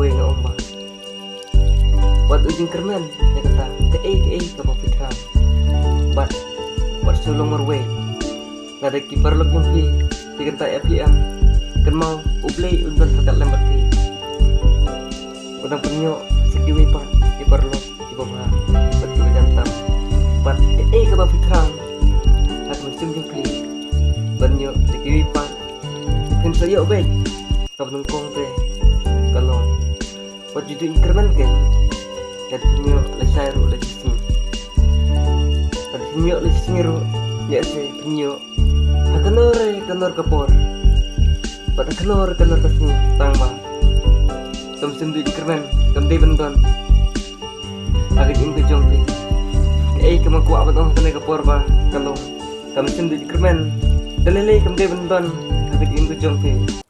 gue ngomba wat ujung kermen ya kata ke kapa fitram but so long way ngada kiper lok yung pi dikenta FPM kan mau ublay undan takat lembat pi udang penyo sekiwi pa kiper lok kibaha bat kiwe jantam but kapa fitram hak musim yung pi banyo sekiwi pa kan sayo bay kap nungkong te kalau wat judu increment kan ya penyo lesai ru lesai penyo lesai ru ya se penyo kanor kapor pada kanor kasni tangma kam sim di increment kam de benton agak im ke jongpi kama ku abat on kanai kapor ba kalau kam sim di increment dalele kam de benton agak im ke jongpi